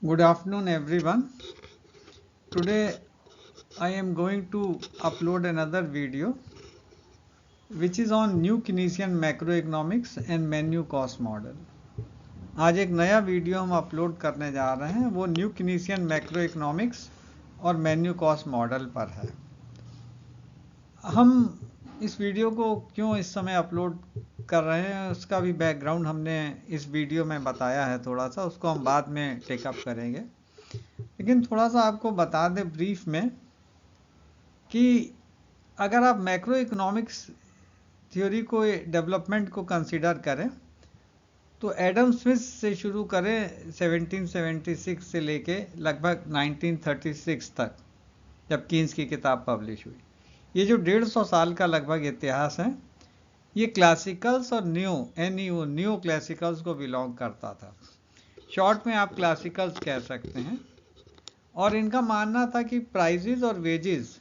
Good afternoon, everyone. Today I am going to upload another video which is on New Keynesian Macroeconomics and Menu Cost Model. आज एक नया video हम upload करने जा रहे हैं, वो न्यू कीनेसियन मैक्रो इकोनॉमिक्स और मेन्यू कॉस्ट मॉडल पर है। हम इस वीडियो को क्यों इस समय अपलोड कर रहे हैं उसका भी बैकग्राउंड हमने इस वीडियो में बताया है थोड़ा सा, उसको हम बाद में टेकअप करेंगे। लेकिन थोड़ा सा आपको बता दें ब्रीफ में कि अगर आप मैक्रो इकोनॉमिक्स थ्योरी को डेवलपमेंट को कंसीडर करें तो एडम स्मिथ से शुरू करें 1776 से लेके लगभग 1936 तक, जब कीन्स की किताब पब्लिश हुई। ये जो 150 साल का लगभग इतिहास है, ये क्लासिकल्स और न्यू क्लासिकल्स को बिलोंग करता था। शॉर्ट में आप क्लासिकल्स कह सकते हैं। और इनका मानना था कि प्राइजेज और वेजेस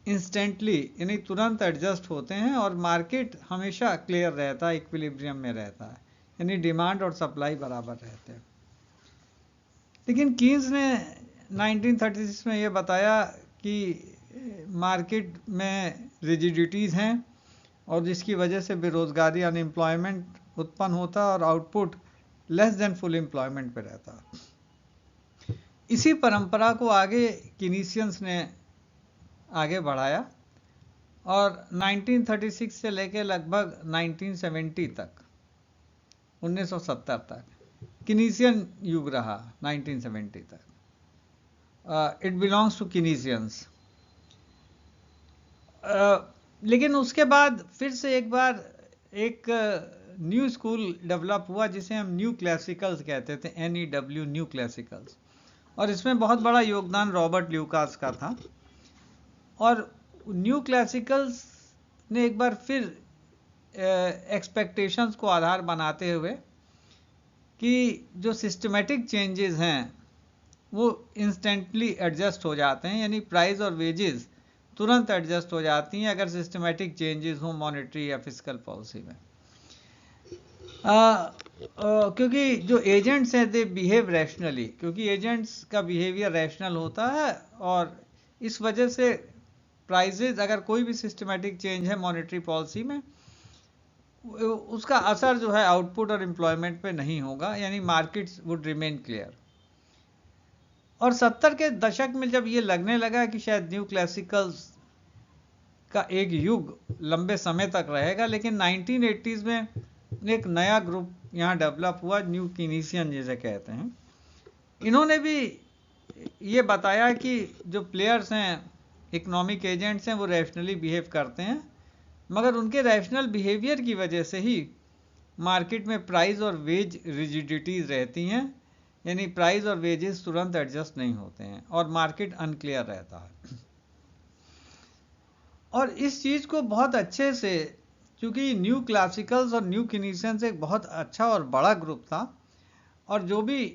इंस्टेंटली यानी तुरंत एडजस्ट होते हैं और मार्केट हमेशा क्लियर रहता है, इक्विलिब्रियम में रहता है, यानी डिमांड और सप्लाई बराबर रहते हैं। लेकिन कीन्स ने 1936 में ये बताया कि मार्केट में रिजिडिटीज़ हैं और जिसकी वजह से बेरोज़गारी अनएम्प्लॉयमेंट उत्पन्न होता और output less than full employment पे रहता। इसी परंपरा को आगे कीनीसियंस ने आगे बढ़ाया और 1936 से लेकर लगभग 1970 तक 1970 तक कीनीसियन युग रहा। 1970 तक इट बिलोंग्स टू कीनीसियंस। लेकिन उसके बाद फिर से एक बार एक न्यू स्कूल डेवलप हुआ जिसे हम न्यू क्लासिकल्स कहते थे, NEW न्यू क्लासिकल्स। और इसमें बहुत बड़ा योगदान रॉबर्ट ल्यूकास का था। और न्यू क्लासिकल्स ने एक बार फिर एक्सपेक्टेशंस को आधार बनाते हुए कि जो सिस्टमेटिक चेंजेस हैं वो इंस्टेंटली एडजस्ट हो जाते हैं, यानी प्राइस और वेजेस तुरंत एडजस्ट हो जाती हैं अगर सिस्टमेटिक चेंजेस हों मॉनेटरी या फिस्कल पॉलिसी में। क्योंकि जो एजेंट्स हैं दे बिहेव रैशनली, क्योंकि एजेंट्स का बिहेवियर रैशनल होता है और इस वजह से प्राइजेज, अगर कोई भी सिस्टमेटिक चेंज है मॉनेटरी पॉलिसी में, उसका असर जो है आउटपुट और एम्प्लॉयमेंट पे नहीं होगा, यानी मार्केट्स वुड रिमेन क्लियर। और 70 के दशक में जब ये लगने लगा कि शायद न्यू क्लासिकल्स का एक युग लंबे समय तक रहेगा, लेकिन 1980s में एक नया ग्रुप यहाँ डेवलप हुआ, न्यू कीनीसियन जिसे कहते हैं। इन्होंने भी ये बताया कि जो प्लेयर्स हैं, इकोनॉमिक एजेंट्स हैं, वो रैशनली बिहेव करते हैं, मगर उनके रैशनल बिहेवियर की वजह से ही मार्केट में प्राइस और वेज रिजिडिटीज रहती हैं, यानी प्राइस और वेजेस तुरंत एडजस्ट नहीं होते हैं और मार्केट अनक्लियर रहता है। और इस चीज़ को बहुत अच्छे से, क्योंकि न्यू क्लासिकल्स और न्यू कीनीसियंस एक बहुत अच्छा और बड़ा ग्रुप था और जो भी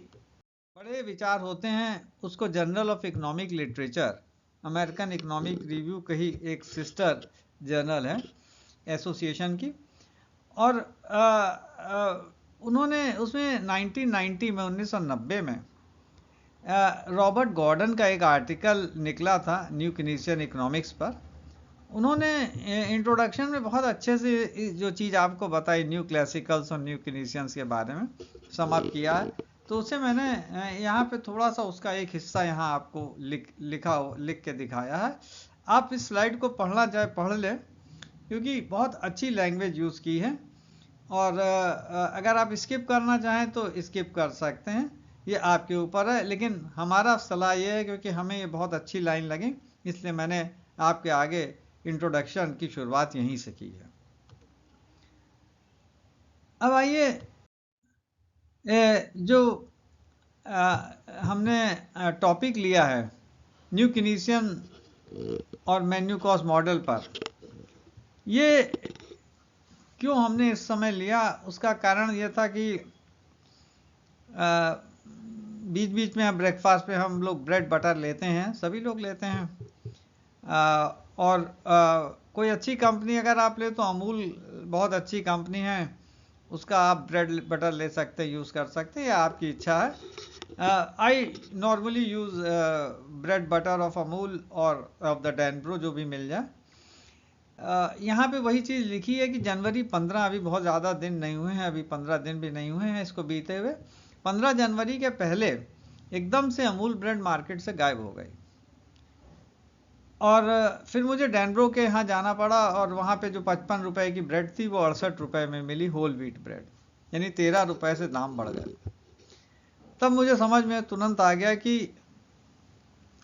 बड़े विचार होते हैं उसको journal of economic literature, American economic review कही एक सिस्टर जर्नल है एसोसिएशन की, और उन्होंने उसमें 1990 में रॉबर्ट गॉर्डन का एक आर्टिकल निकला था न्यू कीनेसियन इकोनॉमिक्स पर। उन्होंने इंट्रोडक्शन में बहुत अच्छे से जो चीज़ आपको बताई न्यू क्लासिकल्स और न्यू कीनेसियंस के बारे में समअप किया है, तो उसे मैंने यहाँ पे थोड़ा सा उसका एक हिस्सा यहाँ आपको लिख के दिखाया है। आप इस स्लाइड को पढ़ना चाहे पढ़ लें, क्योंकि बहुत अच्छी लैंग्वेज यूज़ की है। और अगर आप स्किप करना चाहें तो स्किप कर सकते हैं, ये आपके ऊपर है। लेकिन हमारा सलाह ये है, क्योंकि हमें ये बहुत अच्छी लाइन लगी, इसलिए मैंने आपके आगे इंट्रोडक्शन की शुरुआत यहीं से की है। अब आइए जो हमने टॉपिक लिया है न्यू कीनेसियन और मेन्यू कॉस्ट मॉडल पर, ये क्यों हमने इस समय लिया, उसका कारण ये था कि बीच बीच में ब्रेकफास्ट पे हम लोग ब्रेड बटर लेते हैं, सभी लोग लेते हैं। और कोई अच्छी कंपनी अगर आप ले तो अमूल बहुत अच्छी कंपनी है, उसका आप ब्रेड बटर ले सकते हैं, यूज़ कर सकते हैं, या आपकी इच्छा है। I normally use bread butter of Amul और of the Danbro, जो भी मिल जाए। यहाँ पे वही चीज़ लिखी है कि जनवरी 15, अभी बहुत ज़्यादा दिन नहीं हुए हैं, अभी 15 दिन भी नहीं हुए हैं इसको बीते हुए। 15 जनवरी के पहले एकदम से अमूल ब्रेड मार्केट से गायब हो गई, और फिर मुझे डैनब्रो के यहाँ जाना पड़ा, और वहाँ पे जो 55 रुपए की ब्रेड थी वो 68 रुपए में मिली, होल व्हीट ब्रेड, यानी 13 रुपए से दाम बढ़ गए। तब मुझे समझ में तुरंत आ गया कि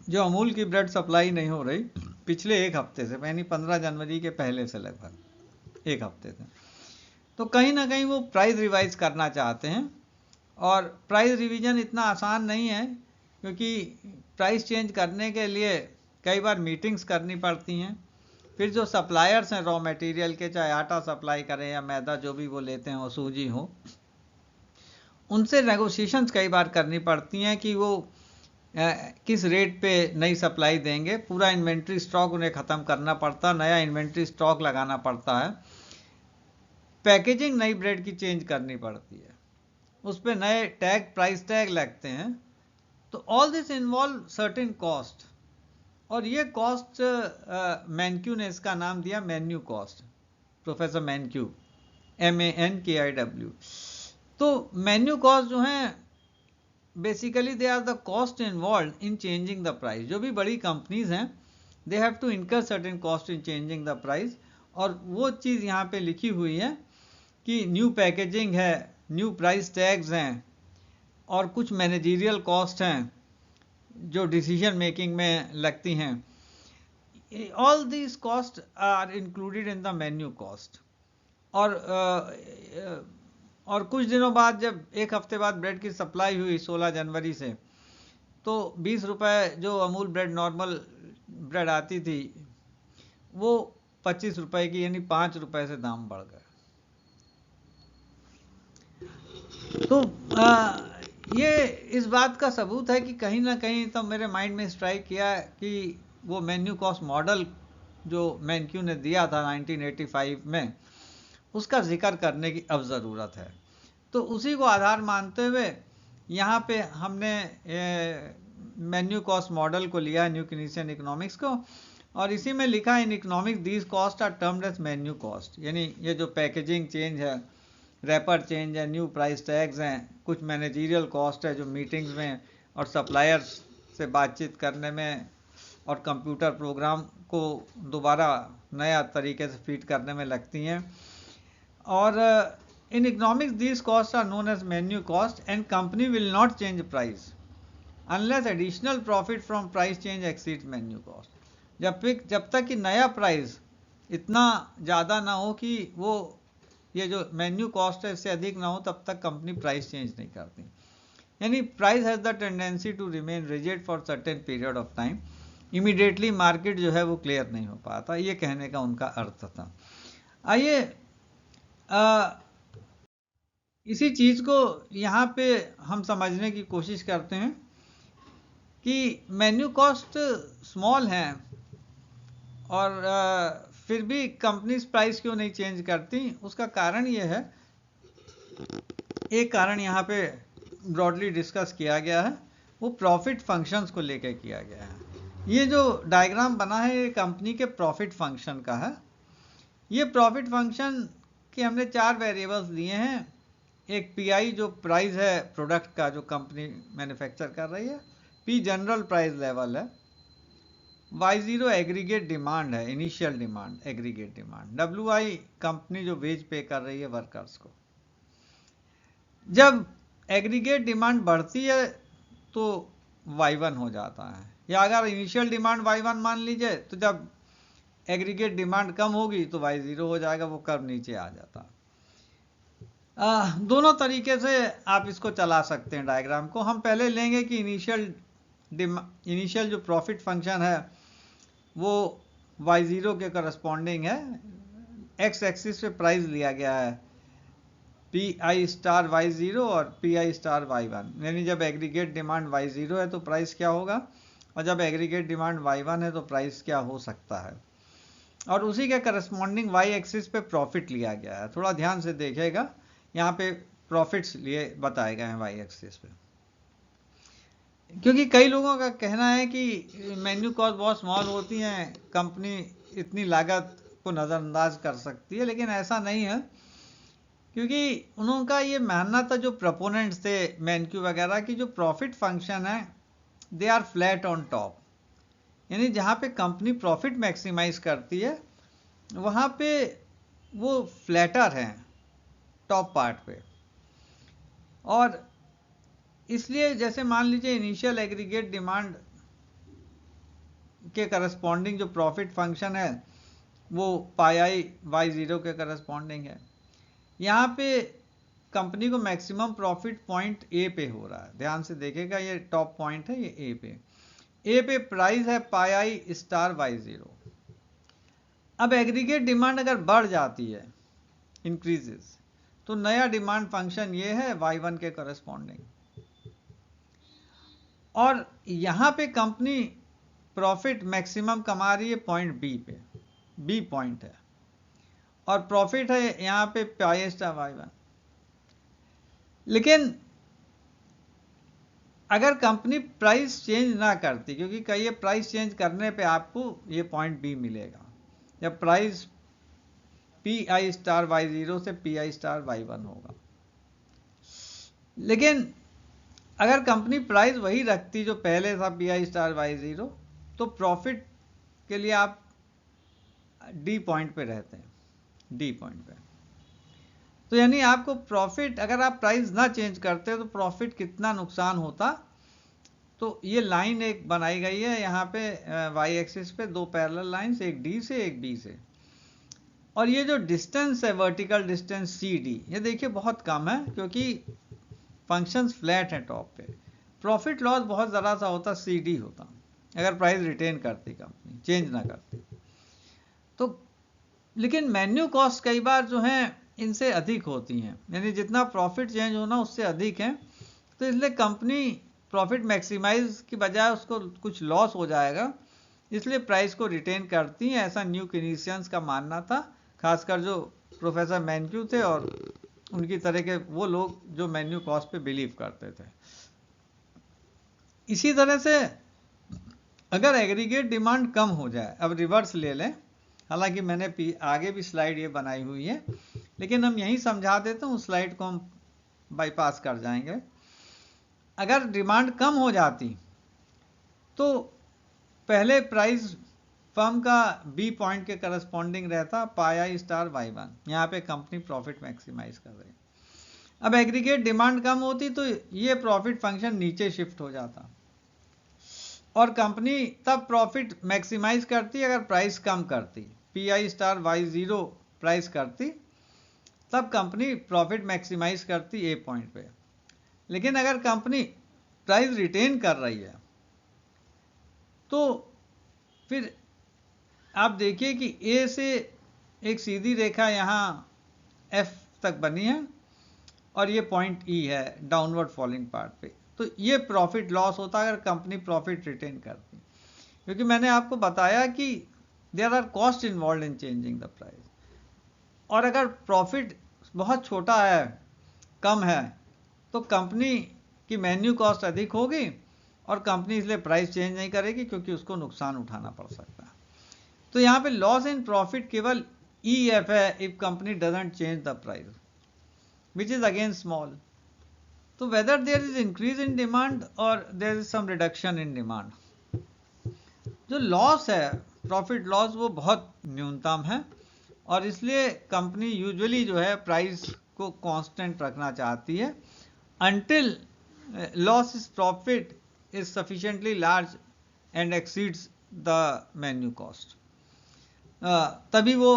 जो अमूल की ब्रेड सप्लाई नहीं हो रही पिछले एक हफ्ते से, यानी 15 जनवरी के पहले से लगभग एक हफ्ते से, तो कहीं ना कहीं वो प्राइस रिवाइज करना चाहते हैं। और प्राइस रिवीजन इतना आसान नहीं है, क्योंकि प्राइस चेंज करने के लिए कई बार मीटिंग्स करनी पड़ती हैं। फिर जो सप्लायर्स हैं रॉ मटेरियल के, चाहे आटा सप्लाई करें या मैदा, जो भी वो लेते हैं, वो सूजी हो, उनसे नेगोशिएशंस कई बार करनी पड़ती हैं कि वो किस रेट पे नई सप्लाई देंगे। पूरा इन्वेंट्री स्टॉक उन्हें ख़त्म करना पड़ता है, नया इन्वेंट्री स्टॉक लगाना पड़ता है, पैकेजिंग नई ब्रेड की चेंज करनी पड़ती है, उस पर नए टैग, प्राइस टैग लगते हैं। तो all this involve certain cost, और ये कॉस्ट मैनक्यू ने इसका नाम दिया menu cost, professor Mankiw, MANKIW। तो मेन्यू कॉस्ट जो है basically they are the cost involve in changing the price. जो भी बड़ी कंपनीज हैं they have to incur certain cost in changing the price, और वो चीज़ यहाँ पे लिखी हुई है कि न्यू पैकेजिंग है, न्यू प्राइस टैग्स हैं, और कुछ मैनेजरियल कॉस्ट हैं जो डिसीजन मेकिंग में लगती हैं। All these cost are included in the menu cost. और कुछ दिनों बाद, जब एक हफ्ते बाद ब्रेड की सप्लाई हुई 16 जनवरी से, तो 20 रुपये जो अमूल ब्रेड नॉर्मल ब्रेड आती थी वो 25 रुपये की, यानी 5 रुपये से दाम बढ़ गए। तो ये इस बात का सबूत है कि कहीं ना कहीं तो मेरे माइंड में स्ट्राइक किया कि वो मेन्यू कॉस्ट मॉडल जो मैनक्यू ने दिया था 1985 में, उसका जिक्र करने की अब ज़रूरत है। तो उसी को आधार मानते हुए यहाँ पे हमने मेन्यू कॉस्ट मॉडल को लिया, न्यू कीनेसियन इकोनॉमिक्स को, और इसी में लिखा in economics these cost are termed as menu cost. यानी ये जो पैकेजिंग चेंज है, रैपर चेंज है, न्यू प्राइस टैग्स हैं, कुछ मैनेजरियल कॉस्ट है जो मीटिंग्स में और सप्लायर्स से बातचीत करने में और कंप्यूटर प्रोग्राम को दोबारा नया तरीके से फीड करने में लगती हैं। और in economics these cost are known as menu cost, and company will not change price unless additional profit from price change exceeds menu cost. जब तक कि नया प्राइस इतना ज़्यादा ना हो कि वो ये जो मेन्यू कॉस्ट है इससे अधिक ना हो, तब तक कंपनी प्राइस चेंज नहीं करती। यानी price has the tendency to remain rigid for certain period of time. Immediately market जो है वो क्लियर नहीं हो पाता, ये कहने का उनका अर्थ था। आइए इसी चीज़ को यहाँ पे हम समझने की कोशिश करते हैं कि मेन्यू कॉस्ट स्मॉल हैं और फिर भी कंपनीज प्राइस क्यों नहीं चेंज करती। उसका कारण ये है, एक कारण यहाँ पे ब्रॉडली डिस्कस किया गया है, वो प्रॉफिट फंक्शंस को लेकर किया गया है। ये जो डायग्राम बना है ये कंपनी के प्रॉफिट फंक्शन का है। ये प्रॉफिट फंक्शन के हमने 4 वेरिएबल्स दिए हैं। एक पीआई जो प्राइस है प्रोडक्ट का जो कंपनी मैन्युफैक्चर कर रही है, पी जनरल प्राइस लेवल है, Y0 एग्रीगेट डिमांड है, initial demand, aggregate demand, WI company जो वेज पे कर रही है वर्कर्स को। जब एग्रीगेट डिमांड बढ़ती है तो Y1 हो जाता है, या अगर इनिशियल डिमांड Y1 मान लीजिए, तो जब एग्रीगेट डिमांड कम होगी तो Y0 हो जाएगा, वो कर्व नीचे आ जाता। दोनों तरीके से आप इसको चला सकते हैं डायग्राम को। हम पहले लेंगे कि इनिशियल जो प्रॉफिट फंक्शन है वो Y0 के करस्पॉन्डिंग है। एक्स एक्सिस पे प्राइस लिया गया है PI स्टार Y0 और PI स्टार Y1, यानी जब एग्रीगेट डिमांड Y0 है तो प्राइस क्या होगा, और जब एग्रीगेट डिमांड Y1 है तो प्राइस क्या हो सकता है। और उसी के करस्पॉन्डिंग Y एक्सिस पे प्रॉफिट लिया गया है। थोड़ा ध्यान से देखिएगा, यहाँ पे प्रॉफिट्स लिए बताए गए हैं Y एक्सिस पे। क्योंकि कई लोगों का कहना है कि मेन्यू कॉस्ट बहुत स्मॉल होती हैं, कंपनी इतनी लागत को नज़रअंदाज कर सकती है, लेकिन ऐसा नहीं है। क्योंकि उनका ये मानना था, जो प्रपोनेंट्स थे मेन्यू वगैरह की, जो प्रॉफिट फंक्शन है they are flat on top, यानी जहाँ पे कंपनी प्रॉफिट मैक्सिमाइज करती है वहाँ पे वो फ्लैटर हैं टॉप पार्ट पे। और इसलिए जैसे मान लीजिए इनिशियल एग्रीगेट डिमांड के करस्पॉन्डिंग जो प्रॉफिट फंक्शन है वो पाई आई वाई ज़ीरो के करस्पॉन्डिंग है। यहाँ पे कंपनी को मैक्सिमम प्रॉफिट पॉइंट ए पे हो रहा है, ध्यान से देखेगा, ये टॉप पॉइंट है, ये ए पे प्राइस है पाई आई स्टार वाई ज़ीरो। अब एग्रीगेट डिमांड अगर बढ़ जाती है, इंक्रीजेस, तो नया डिमांड फंक्शन ये है y1 के करस्पॉन्डिंग। और यहाँ पे कंपनी प्रॉफिट मैक्सिमम कमा रही है पॉइंट बी पे, बी पॉइंट है, और प्रॉफिट है यहाँ पे पाई स्टार y1। लेकिन अगर कंपनी प्राइस चेंज ना करती, क्योंकि कई प्राइस चेंज करने पे आपको ये पॉइंट बी मिलेगा, जब price P I star Y zero से पी आई स्टार y1 होगा। लेकिन अगर कंपनी प्राइस वही रखती जो पहले था P I star Y zero, तो प्रॉफिट के लिए आप डी पॉइंट पे रहते हैं, डी पॉइंट पे। तो यानी आपको प्रॉफिट, अगर आप प्राइस ना चेंज करते तो प्रॉफिट कितना नुकसान होता। तो ये लाइन एक बनाई गई है यहाँ पे वाई एक्सिस पे, दो पैरेलल लाइंस, एक डी से एक बी से। और ये जो डिस्टेंस है वर्टिकल डिस्टेंस सी डी, ये देखिए बहुत कम है, क्योंकि फंक्शंस फ्लैट है टॉप पे। प्रॉफिट लॉस बहुत ज़रा सा होता, सी डी होता, अगर प्राइस रिटेन करती कंपनी, चेंज ना करती तो। लेकिन मेन्यू कॉस्ट कई बार जो है इनसे अधिक होती हैं, यानी जितना प्रॉफिट चेंज होना उससे अधिक है। तो इसलिए कंपनी प्रॉफिट मैक्सिमाइज की बजाय उसको कुछ लॉस हो जाएगा, इसलिए प्राइस को रिटेन करती हैं, ऐसा न्यू कीनेसियंस का मानना था, खासकर जो प्रोफेसर मैन्क्यू थे और उनकी तरह के वो लोग जो मेन्यू कॉस्ट पे बिलीव करते थे। इसी तरह से अगर एग्रीगेट डिमांड कम हो जाए, अब रिवर्स ले लें, हालांकि मैंने आगे भी स्लाइड ये बनाई हुई है, लेकिन हम यहीं समझा देते हैं, उस स्लाइड को हम बाईपास कर जाएंगे। अगर डिमांड कम हो जाती तो पहले प्राइस फर्म का बी पॉइंट के करस्पॉन्डिंग रहता पाई आई स्टार y1, यहाँ पे कंपनी प्रॉफिट मैक्सिमाइज कर रही है। अब एग्रीगेट डिमांड कम होती तो ये प्रॉफिट फंक्शन नीचे शिफ्ट हो जाता, और कंपनी तब प्रॉफिट मैक्सिमाइज करती अगर प्राइस कम करती, P I star Y zero price करती, तब कंपनी प्रॉफिट मैक्सिमाइज करती ए पॉइंट पे। लेकिन अगर कंपनी प्राइस रिटेन कर रही है तो फिर आप देखिए कि ए से एक सीधी रेखा यहाँ एफ तक बनी है, और ये पॉइंट ई है डाउनवर्ड फॉलिंग पार्ट पे। तो ये प्रॉफिट लॉस होता अगर कंपनी प्रॉफिट रिटेन करती, क्योंकि मैंने आपको बताया कि there are cost involve in changing the price. और अगर प्रॉफिट बहुत छोटा है, कम है, तो कंपनी की मेन्यू कॉस्ट अधिक होगी, और कंपनी इसलिए प्राइस चेंज नहीं करेगी, क्योंकि उसको नुकसान उठाना पड़ सकता है। तो यहाँ पे लॉस इन प्रॉफिट केवल ई एफ है if company doesn't change the price, which is again small. तो whether there is increase in demand और there is some reduction in demand, जो लॉस है प्रॉफिट लॉस वो बहुत न्यूनतम है, और इसलिए कंपनी यूजुअली जो है प्राइस को कांस्टेंट रखना चाहती है until loss is profit is sufficiently large and exceeds the menu cost, तभी वो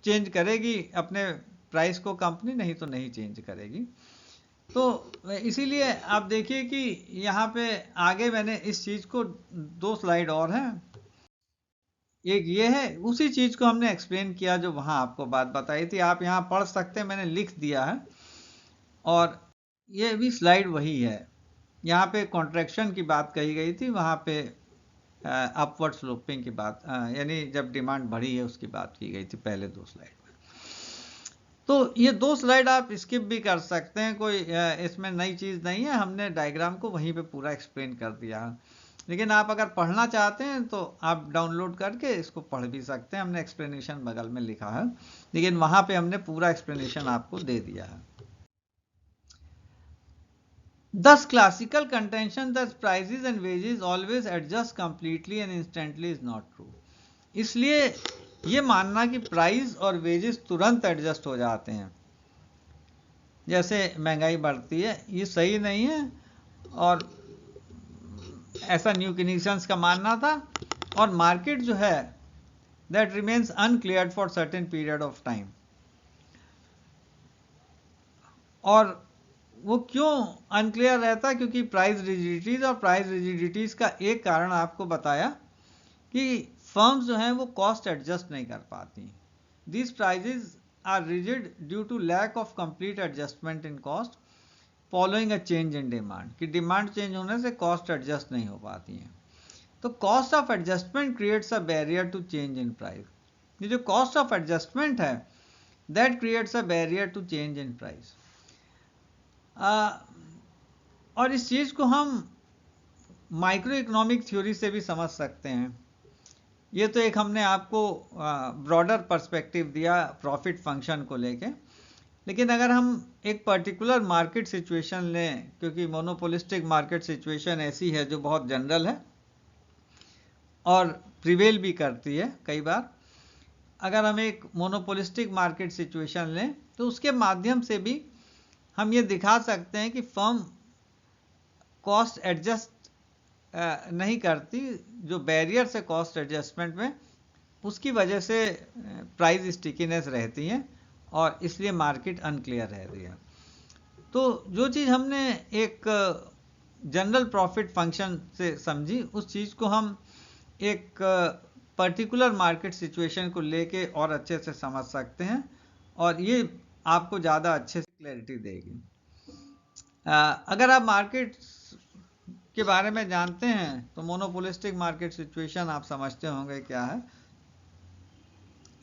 चेंज करेगी अपने प्राइस को कंपनी, नहीं तो नहीं चेंज करेगी। तो इसीलिए आप देखिए कि यहाँ पे आगे मैंने इस चीज़ को, दो स्लाइड और हैं, एक ये है, उसी चीज़ को हमने एक्सप्लेन किया जो वहाँ आपको बात बताई थी, आप यहाँ पढ़ सकते हैं, मैंने लिख दिया है। और ये भी स्लाइड वही है, यहाँ पे कॉन्ट्रैक्शन की बात कही गई थी, वहाँ पे अपवर्ड स्लोपिंग की बात, यानी जब डिमांड बढ़ी है उसकी बात की गई थी पहले दो स्लाइड में। तो ये 2 स्लाइड आप स्किप भी कर सकते हैं, कोई इसमें नई चीज़ नहीं है, हमने डायग्राम को वहीं पे पूरा एक्सप्लेन कर दिया है। लेकिन आप अगर पढ़ना चाहते हैं तो आप डाउनलोड करके इसको पढ़ भी सकते हैं, हमने एक्सप्लेनेशन बगल में लिखा है, लेकिन वहाँ पे हमने पूरा एक्सप्लेनेशन आपको दे दिया है। Thus classical contention that prices and wages always adjust completely and instantly is not true. इसलिए ये मानना कि प्राइस और वेजेस तुरंत एडजस्ट हो जाते हैं जैसे महंगाई बढ़ती है, ये सही नहीं है, और ऐसा न्यू कीनेसियंस का मानना था। और मार्केट जो है that remains uncleared for certain period of time. और वो क्यों अनक्लियर रहता है? क्योंकि प्राइस रिजिडिटीज, और प्राइस रिजिडिटीज का एक कारण आपको बताया कि फर्म्स जो हैं वो कॉस्ट एडजस्ट नहीं कर पाती। These prices are rigid due to lack of complete adjustment in cost following a change in demand, कि डिमांड चेंज होने से कॉस्ट एडजस्ट नहीं हो पाती हैं। तो cost of adjustment creates a barrier to change in price. ये जो कॉस्ट ऑफ एडजस्टमेंट है that creates a barrier to change in price. और इस चीज़ को हम माइक्रो इकोनॉमिक थ्योरी से भी समझ सकते हैं। ये तो एक हमने आपको ब्रॉडर पर्सपेक्टिव दिया प्रॉफिट फंक्शन को लेके, लेकिन अगर हम एक पर्टिकुलर मार्केट सिचुएशन लें, क्योंकि मोनोपोलिस्टिक मार्केट सिचुएशन ऐसी है जो बहुत जनरल है और प्रिवेल भी करती है कई बार। अगर हम एक मोनोपोलिस्टिक मार्केट सिचुएशन लें तो उसके माध्यम से भी हम ये दिखा सकते हैं कि फर्म कॉस्ट एडजस्ट नहीं करती, जो बैरियर से कॉस्ट एडजस्टमेंट में, उसकी वजह से प्राइस स्टिकीनेस रहती है और इसलिए मार्केट अनक्लियर रहती है। तो जो चीज़ हमने एक जनरल प्रॉफिट फंक्शन से समझी, उस चीज़ को हम एक पर्टिकुलर मार्केट सिचुएशन को लेके और अच्छे से समझ सकते हैं, और ये आपको ज़्यादा अच्छे से क्लैरिटी देगी। अगर आप मार्केट के बारे में जानते हैं तो मोनोपोलिस्टिक मार्केट सिचुएशन आप समझते होंगे क्या है।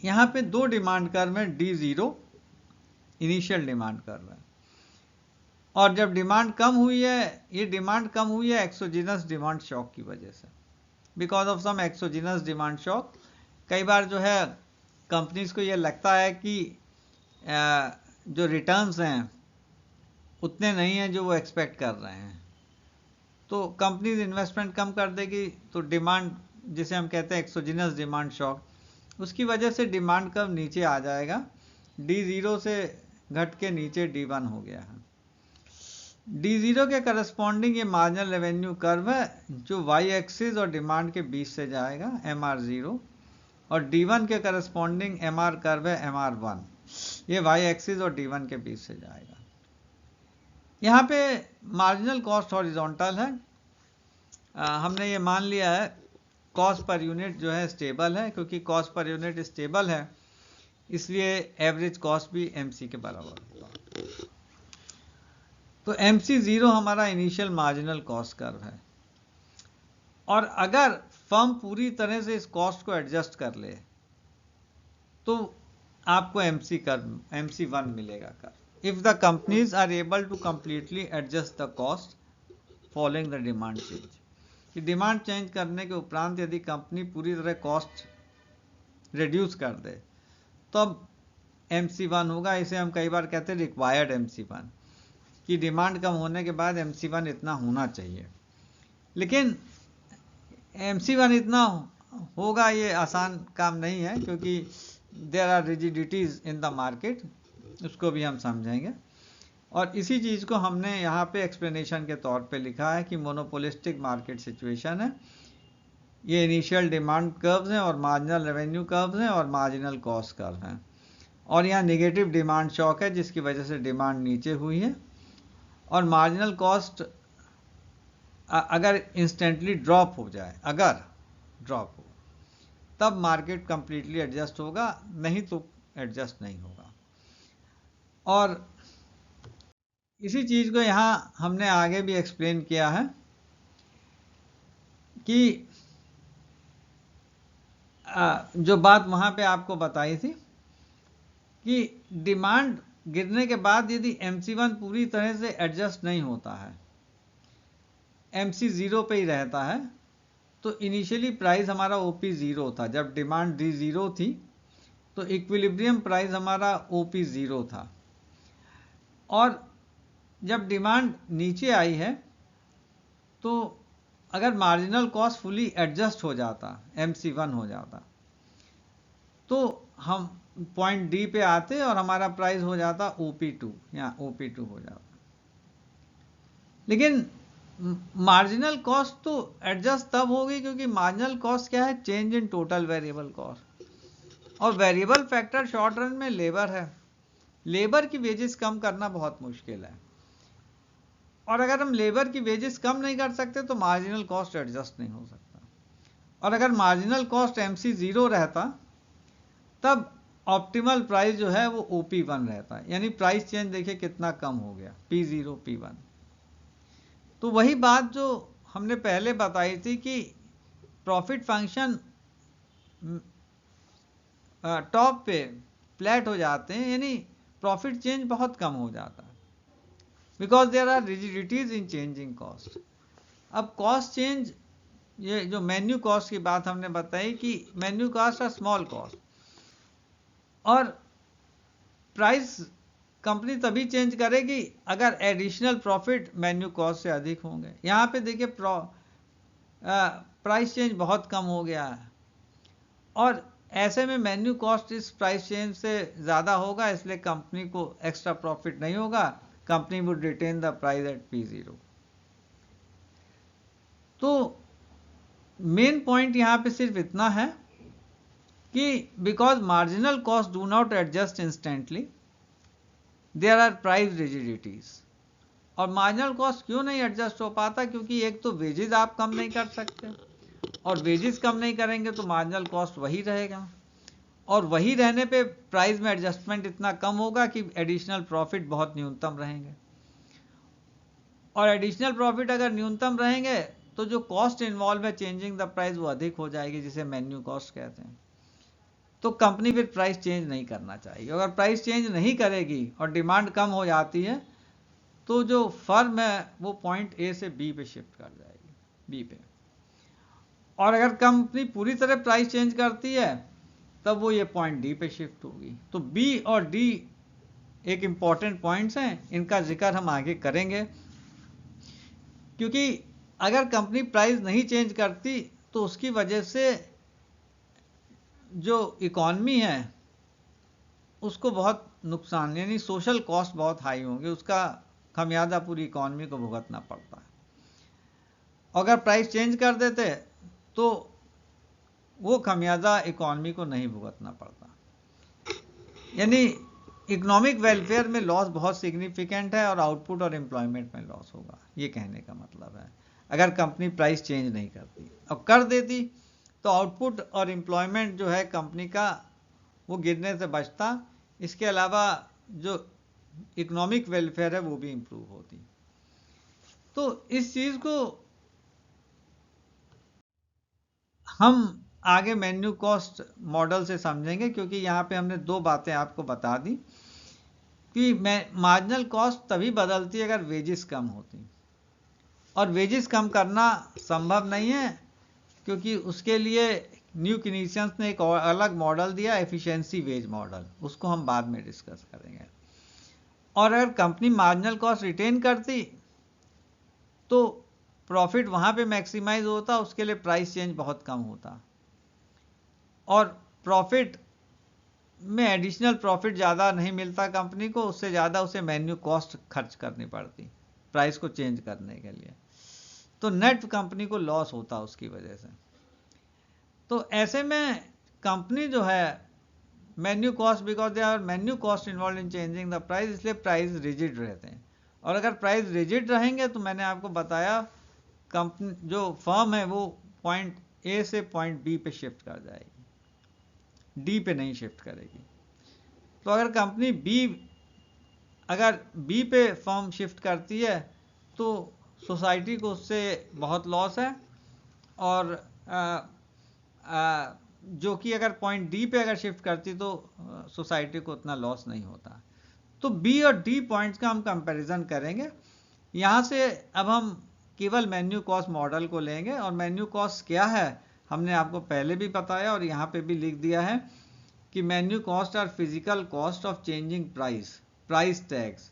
यहाँ पे 2 डिमांड कर्व है, D0 इनिशियल डिमांड कर्व है, और जब डिमांड कम हुई है, ये डिमांड कम हुई है एक्सोजिनस डिमांड शॉक की वजह से, because of some exogenous demand shock. कई बार जो है कंपनीज को ये लगता है कि जो रिटर्न्स हैं उतने नहीं हैं जो वो एक्सपेक्ट कर रहे हैं, तो कंपनीज इन्वेस्टमेंट कम कर देगी, तो डिमांड, जिसे हम कहते हैं एक्सोजिनस डिमांड शॉक, उसकी वजह से डिमांड कर्व नीचे आ जाएगा। D0 से घट के नीचे D1 हो गया है। D0 के करस्पॉन्डिंग ये मार्जिनल रेवेन्यू कर्व है जो वाई एक्सिस और डिमांड के बीच से जाएगा, MR0, और D1 के करस्पॉन्डिंग MR कर्व है, MR1, ये वाई एक्सिस और D1 के बीच से जाएगा। यहाँ पे मार्जिनल कॉस्ट हॉरिजॉन्टल है। हमने ये मान लिया है कॉस्ट पर यूनिट जो है स्टेबल है, क्योंकि कॉस्ट पर यूनिट स्टेबल है इसलिए एवरेज कॉस्ट भी MC के बराबर होगा। तो MC0 हमारा इनिशियल मार्जिनल कॉस्ट कर्व है, और अगर फर्म पूरी तरह से इस कॉस्ट को एडजस्ट कर ले तो आपको MC1 मिलेगा curve. If the companies are able to completely adjust the cost following the demand change, कि डिमांड चेंज करने के उपरांत यदि कंपनी पूरी तरह कॉस्ट रिड्यूस कर दे तो अब MC1 होगा। इसे हम कई बार कहते हैं रिक्वायर्ड MC1, कि डिमांड कम होने के बाद MC1 इतना होना चाहिए। लेकिन MC1 इतना होगा ये आसान काम नहीं है, क्योंकि there are rigidities in the market, उसको भी हम समझेंगे। और इसी चीज़ को हमने यहाँ पे एक्सप्लेनेशन के तौर पे लिखा है कि मोनोपोलिस्टिक मार्केट सिचुएशन है, ये इनिशियल डिमांड कर्व्स हैं और मार्जिनल रेवेन्यू कर्व्स हैं और मार्जिनल कॉस्ट कर्व हैं, और यहाँ नेगेटिव डिमांड शॉक है जिसकी वजह से डिमांड नीचे हुई है, और मार्जिनल कॉस्ट अगर इंस्टेंटली ड्रॉप हो जाए, अगर ड्रॉप हो तब मार्केट कंप्लीटली एडजस्ट होगा, नहीं तो एडजस्ट नहीं होगा। और इसी चीज़ को यहाँ हमने आगे भी एक्सप्लेन किया है कि जो बात वहाँ पे आपको बताई थी कि डिमांड गिरने के बाद यदि MC1 पूरी तरह से एडजस्ट नहीं होता है, MC 0 पे ही रहता है, तो इनिशियली प्राइस हमारा OP 0 था। जब डिमांड D 0 थी तो इक्विलिब्रियम प्राइस हमारा OP 0 था, और जब डिमांड नीचे आई है तो अगर मार्जिनल कॉस्ट फुली एडजस्ट हो जाता, MC1 हो जाता, तो हम पॉइंट D पे आते और हमारा प्राइस हो जाता OP2 या OP2 हो जाता। लेकिन मार्जिनल कॉस्ट तो एडजस्ट तब होगी क्योंकि मार्जिनल कॉस्ट क्या है, change in total variable cost, और वेरिएबल फैक्टर शॉर्ट रन में लेबर है। लेबर की वेजेस कम करना बहुत मुश्किल है, और अगर हम लेबर की वेजेस कम नहीं कर सकते तो मार्जिनल कॉस्ट एडजस्ट नहीं हो सकता। और अगर मार्जिनल कॉस्ट MC 0 रहता तब ऑप्टिमल प्राइस जो है वो OP1 रहता है, यानी प्राइस चेंज देखिए कितना कम हो गया, P0 P1। तो वही बात जो हमने पहले बताई थी कि प्रॉफिट फंक्शन टॉप पे फ्लैट हो जाते हैं, यानी प्रॉफिट चेंज बहुत कम हो जाता है, because there are rigidities in changing cost. अब कॉस्ट चेंज, ये जो मेन्यू कॉस्ट की बात हमने बताई कि मेन्यू कॉस्ट और स्मॉल कॉस्ट, और प्राइस कंपनी तभी चेंज करेगी अगर एडिशनल प्रॉफिट मेन्यू कॉस्ट से अधिक होंगे। यहाँ पे देखिए प्राइस चेंज बहुत कम हो गया है, और ऐसे में मेन्यू कॉस्ट इस प्राइस चेंज से ज़्यादा होगा, इसलिए कंपनी को एक्स्ट्रा प्रॉफिट नहीं होगा, company would retain the price at P0। तो मेन पॉइंट यहाँ पे सिर्फ इतना है कि because marginal cost do not adjust instantly, there are price rigidities. और मार्जिनल कॉस्ट क्यों नहीं एडजस्ट हो पाता, क्योंकि एक तो वेजेस आप कम नहीं कर सकते, और वेजेस कम नहीं करेंगे तो मार्जिनल कॉस्ट वही रहेगा, और वही रहने पे प्राइस में एडजस्टमेंट इतना कम होगा कि एडिशनल प्रॉफिट बहुत न्यूनतम रहेंगे, और एडिशनल प्रॉफिट अगर न्यूनतम रहेंगे तो जो कॉस्ट इन्वॉल्व है चेंजिंग द प्राइस वो अधिक हो जाएगी, जिसे मेन्यू कॉस्ट कहते हैं। तो कंपनी फिर प्राइस चेंज नहीं करना चाहिए। अगर प्राइस चेंज नहीं करेगी और डिमांड कम हो जाती है तो जो फर्म है वो पॉइंट A से B पे शिफ्ट कर जाएगी, B पे। और अगर कंपनी पूरी तरह प्राइस चेंज करती है तब वो ये पॉइंट D पे शिफ्ट होगी। तो B और D एक इम्पॉर्टेंट पॉइंट्स हैं, इनका जिक्र हम आगे करेंगे, क्योंकि अगर कंपनी प्राइस नहीं चेंज करती तो उसकी वजह से जो इकॉनमी है उसको बहुत नुकसान, यानी सोशल कॉस्ट बहुत हाई होंगे, उसका खमियाजा पूरी इकॉनमी को भुगतना पड़ता है। अगर प्राइस चेंज कर देते तो वो खमियाजा इकॉनमी को नहीं भुगतना पड़ता, यानी इकोनॉमिक वेलफेयर में लॉस बहुत सिग्निफिकेंट है और आउटपुट और एम्प्लॉयमेंट में लॉस होगा, ये कहने का मतलब है अगर कंपनी प्राइस चेंज नहीं करती। अब कर देती तो आउटपुट और एम्प्लॉयमेंट जो है कंपनी का वो गिरने से बचता, इसके अलावा जो इकोनॉमिक वेलफेयर है वो भी इम्प्रूव होती। तो इस चीज़ को हम आगे मेन्यू कॉस्ट मॉडल से समझेंगे, क्योंकि यहाँ पे हमने दो बातें आपको बता दी कि मार्जिनल कॉस्ट तभी बदलती है अगर वेजेस कम होती, और वेजेस कम करना संभव नहीं है क्योंकि उसके लिए न्यू कीनेसियंस ने एक और अलग मॉडल दिया, एफिशिएंसी वेज मॉडल, उसको हम बाद में डिस्कस करेंगे। और अगर कंपनी मार्जिनल कॉस्ट रिटेन करती तो प्रॉफिट वहाँ पे मैक्सिमाइज होता, उसके लिए प्राइस चेंज बहुत कम होता, और प्रॉफिट में एडिशनल प्रॉफिट ज़्यादा नहीं मिलता कंपनी को, उससे ज़्यादा उसे मेन्यू कॉस्ट खर्च करनी पड़ती प्राइस को चेंज करने के लिए, तो नेट कंपनी को लॉस होता उसकी वजह से। तो ऐसे में कंपनी जो है menu cost, because they are menu cost involve in changing the price, इसलिए प्राइस रिजिड रहते हैं। और अगर प्राइस रिजिड रहेंगे तो मैंने आपको बताया कंपनी जो फर्म है वो पॉइंट A से पॉइंट B पे शिफ्ट कर जाएगी, D पे नहीं शिफ्ट करेगी। तो अगर कंपनी अगर B पे फर्म शिफ्ट करती है तो सोसाइटी को उससे बहुत लॉस है, और जो कि अगर पॉइंट डी पे अगर शिफ्ट करती तो सोसाइटी को उतना लॉस नहीं होता। तो बी और डी पॉइंट्स का हम कंपैरिजन करेंगे। यहाँ से अब हम केवल मेन्यू कॉस्ट मॉडल को लेंगे, और मेन्यू कॉस्ट क्या है हमने आपको पहले भी बताया और यहाँ पे भी लिख दिया है कि menu cost are physical cost of changing price, price tags